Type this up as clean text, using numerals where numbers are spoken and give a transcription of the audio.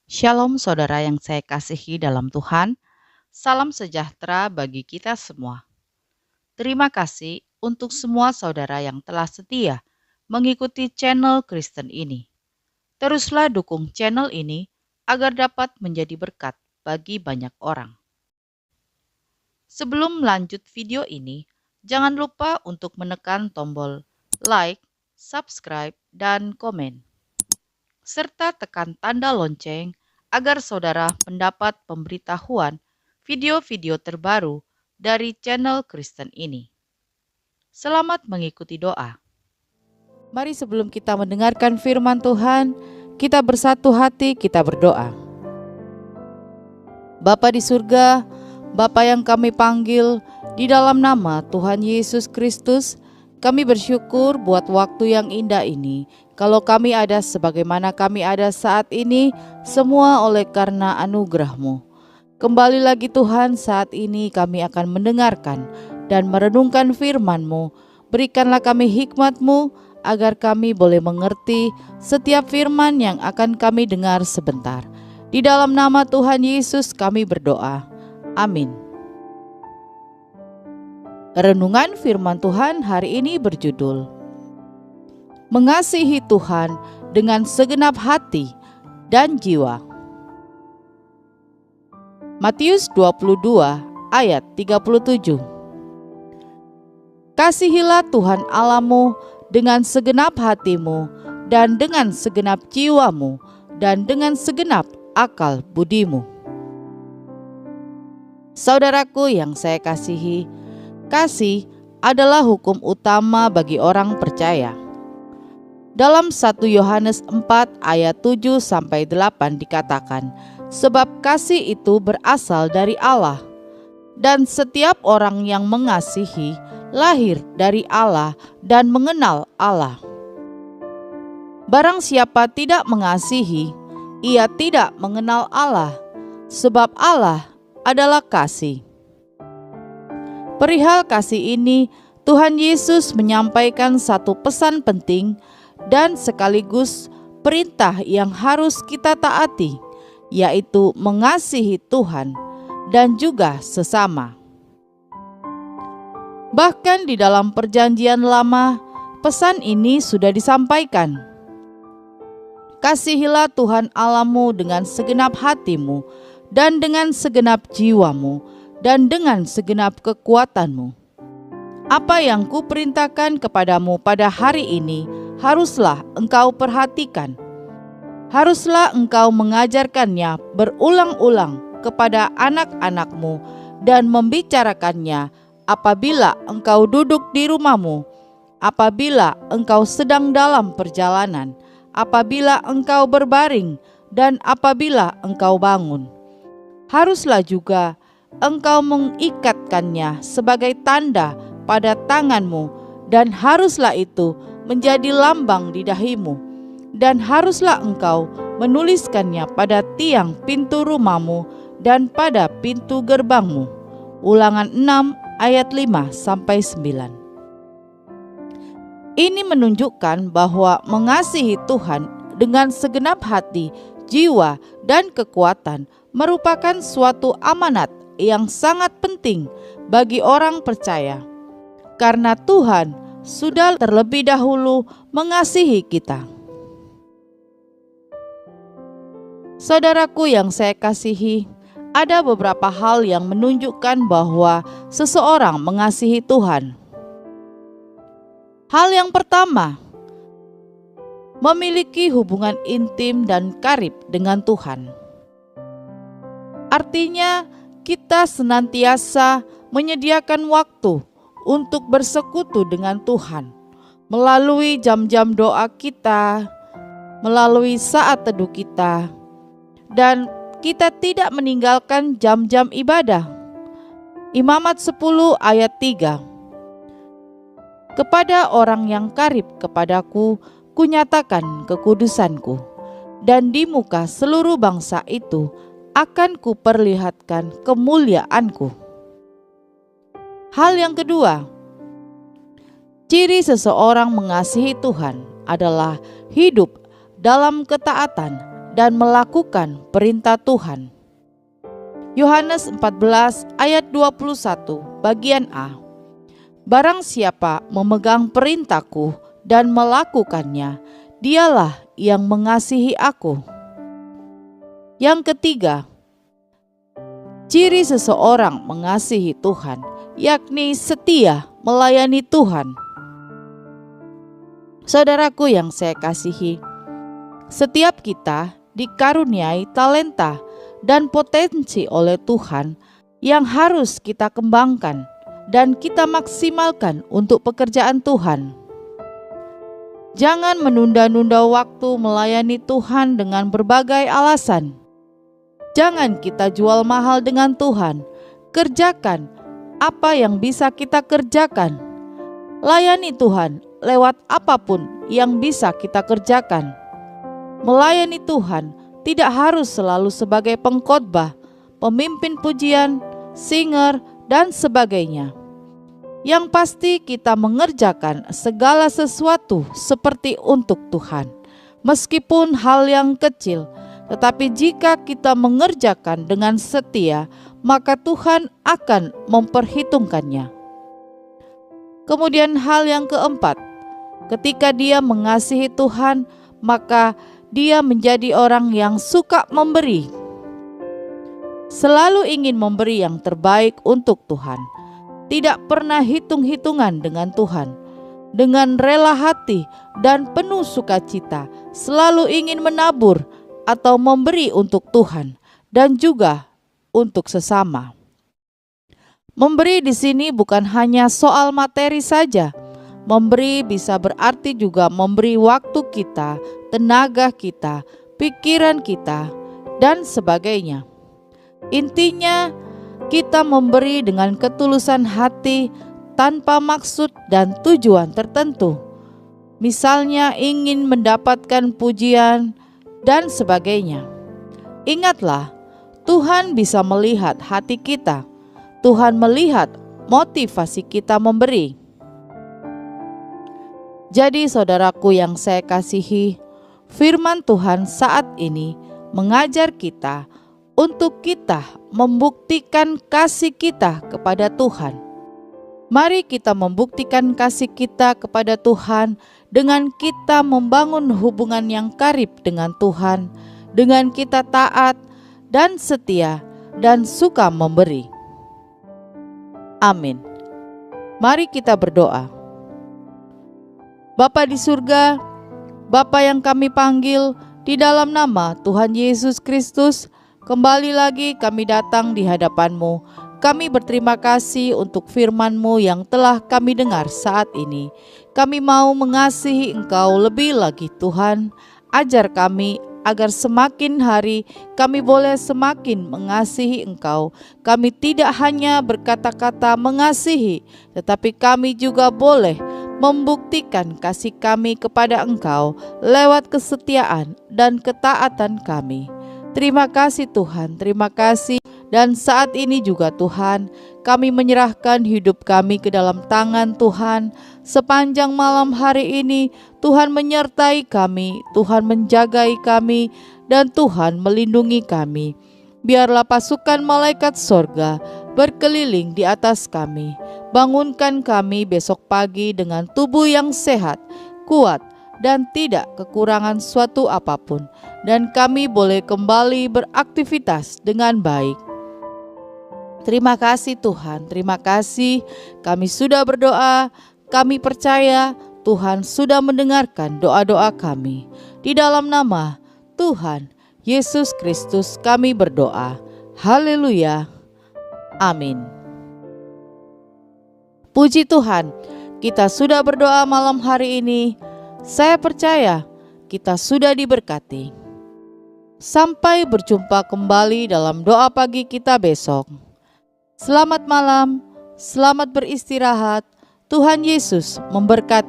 Shalom saudara yang saya kasihi dalam Tuhan, salam sejahtera bagi kita semua. Terima kasih untuk semua saudara yang telah setia mengikuti channel Kristen ini. Teruslah dukung channel ini agar dapat menjadi berkat bagi banyak orang. Sebelum lanjut video ini, jangan lupa untuk menekan tombol like, subscribe, dan komen, serta tekan tanda lonceng agar saudara mendapat pemberitahuan video-video terbaru dari channel Kristen ini. Selamat mengikuti doa. Mari sebelum kita mendengarkan firman Tuhan, kita bersatu hati, kita berdoa. Bapa di surga, Bapa yang kami panggil, di dalam nama Tuhan Yesus Kristus, kami bersyukur buat waktu yang indah ini. Kalau kami ada sebagaimana kami ada saat ini, semua oleh karena anugerah-Mu. Kembali lagi Tuhan, saat ini kami akan mendengarkan dan merenungkan firman-Mu. Berikanlah kami hikmat-Mu, agar kami boleh mengerti setiap firman yang akan kami dengar sebentar. Di dalam nama Tuhan Yesus kami berdoa. Amin. Renungan firman Tuhan hari ini berjudul Mengasihi Tuhan dengan segenap hati dan jiwa. Matius 22 ayat 37. Kasihilah Tuhan Allahmu dengan segenap hatimu dan dengan segenap jiwamu dan dengan segenap akal budimu. Saudaraku yang saya kasihi, kasih adalah hukum utama bagi orang percaya. Dalam 1 Yohanes 4 ayat 7-8 dikatakan, sebab kasih itu berasal dari Allah, dan setiap orang yang mengasihi lahir dari Allah dan mengenal Allah. Barang siapa tidak mengasihi, ia tidak mengenal Allah, sebab Allah adalah kasih. Perihal kasih ini, Tuhan Yesus menyampaikan satu pesan penting dan sekaligus perintah yang harus kita taati, yaitu mengasihi Tuhan dan juga sesama. Bahkan di dalam Perjanjian Lama, pesan ini sudah disampaikan. Kasihilah Tuhan Allahmu dengan segenap hatimu dan dengan segenap jiwamu dan dengan segenap kekuatanmu. Apa yang kuperintahkan kepadamu pada hari ini haruslah engkau perhatikan. Haruslah engkau mengajarkannya berulang-ulang kepada anak-anakmu dan membicarakannya apabila engkau duduk di rumahmu, apabila engkau sedang dalam perjalanan, apabila engkau berbaring, dan apabila engkau bangun. Haruslah juga engkau mengikatkannya sebagai tanda pada tanganmu, dan haruslah itu menjadi lambang di dahimu, dan haruslah engkau menuliskannya pada tiang pintu rumahmu dan pada pintu gerbangmu. Ulangan 6 ayat 5-9. Ini menunjukkan bahwa mengasihi Tuhan dengan segenap hati, jiwa, dan kekuatan merupakan suatu amanat yang sangat penting bagi orang percaya, karena Tuhan sudah terlebih dahulu mengasihi kita. Saudaraku yang saya kasihi, ada beberapa hal yang menunjukkan bahwa seseorang mengasihi Tuhan. Hal yang pertama, memiliki hubungan intim dan karib dengan Tuhan. Artinya, kita senantiasa menyediakan waktu untuk bersekutu dengan Tuhan melalui jam-jam doa kita, melalui saat teduh kita, dan kita tidak meninggalkan jam-jam ibadah. Imamat 10 ayat 3. Kepada orang yang karib kepadaku, kunyatakan kekudusanku, dan di muka seluruh bangsa itu akan kuperlihatkan kemuliaanku. Hal yang kedua, ciri seseorang mengasihi Tuhan adalah hidup dalam ketaatan dan melakukan perintah Tuhan. Yohanes 14 ayat 21 bagian A. Barang siapa memegang perintahku dan melakukannya, dialah yang mengasihi aku. Yang ketiga, ciri seseorang mengasihi Tuhan, yakni setia melayani Tuhan. Saudaraku yang saya kasihi, setiap kita dikaruniai talenta dan potensi oleh Tuhan yang harus kita kembangkan dan kita maksimalkan untuk pekerjaan Tuhan. Jangan menunda-nunda waktu melayani Tuhan dengan berbagai alasan. Jangan kita jual mahal dengan Tuhan. Kerjakan apa yang bisa kita kerjakan. Layani Tuhan lewat apapun yang bisa kita kerjakan. Melayani Tuhan tidak harus selalu sebagai pengkhotbah, pemimpin pujian, singer, dan sebagainya. Yang pasti kita mengerjakan segala sesuatu seperti untuk Tuhan, meskipun hal yang kecil. Tetapi jika kita mengerjakan dengan setia, maka Tuhan akan memperhitungkannya. Kemudian hal yang keempat, ketika dia mengasihi Tuhan, maka dia menjadi orang yang suka memberi. Selalu ingin memberi yang terbaik untuk Tuhan. Tidak pernah hitung-hitungan dengan Tuhan. Dengan rela hati dan penuh sukacita, selalu ingin menabur atau memberi untuk Tuhan dan juga untuk sesama. Memberi di sini bukan hanya soal materi saja. Memberi bisa berarti juga memberi waktu kita, tenaga kita, pikiran kita, dan sebagainya. Intinya, kita memberi dengan ketulusan hati tanpa maksud dan tujuan tertentu. Misalnya ingin mendapatkan pujian dan sebagainya. Ingatlah, Tuhan bisa melihat hati kita. Tuhan melihat motivasi kita memberi. Jadi saudaraku yang saya kasihi, firman Tuhan saat ini mengajar kita untuk kita membuktikan kasih kita kepada Tuhan. Mari kita membuktikan kasih kita kepada Tuhan dengan kita membangun hubungan yang karib dengan Tuhan, dengan kita taat dan setia dan suka memberi. Amin. Mari kita berdoa. Bapa di surga, Bapa yang kami panggil di dalam nama Tuhan Yesus Kristus, kembali lagi kami datang di hadapan-Mu. Kami berterima kasih untuk firman-Mu yang telah kami dengar saat ini. Kami mau mengasihi Engkau lebih lagi Tuhan. Ajar kami agar semakin hari kami boleh semakin mengasihi Engkau. Kami tidak hanya berkata-kata mengasihi, tetapi kami juga boleh membuktikan kasih kami kepada Engkau lewat kesetiaan dan ketaatan kami. Terima kasih Tuhan, terima kasih. Dan saat ini juga Tuhan, kami menyerahkan hidup kami ke dalam tangan Tuhan. Sepanjang malam hari ini Tuhan menyertai kami, Tuhan menjagai kami, dan Tuhan melindungi kami. Biarlah pasukan malaikat sorga berkeliling di atas kami. Bangunkan kami besok pagi dengan tubuh yang sehat, kuat, dan tidak kekurangan suatu apapun. Dan kami boleh kembali beraktivitas dengan baik. Terima kasih Tuhan, terima kasih. Kami sudah berdoa, kami percaya Tuhan sudah mendengarkan doa-doa kami. Di dalam nama Tuhan Yesus Kristus kami berdoa. Haleluya. Amin. Puji Tuhan, kita sudah berdoa malam hari ini. Saya percaya kita sudah diberkati. Sampai berjumpa kembali dalam doa pagi kita besok. Selamat malam, selamat beristirahat. Tuhan Yesus memberkati.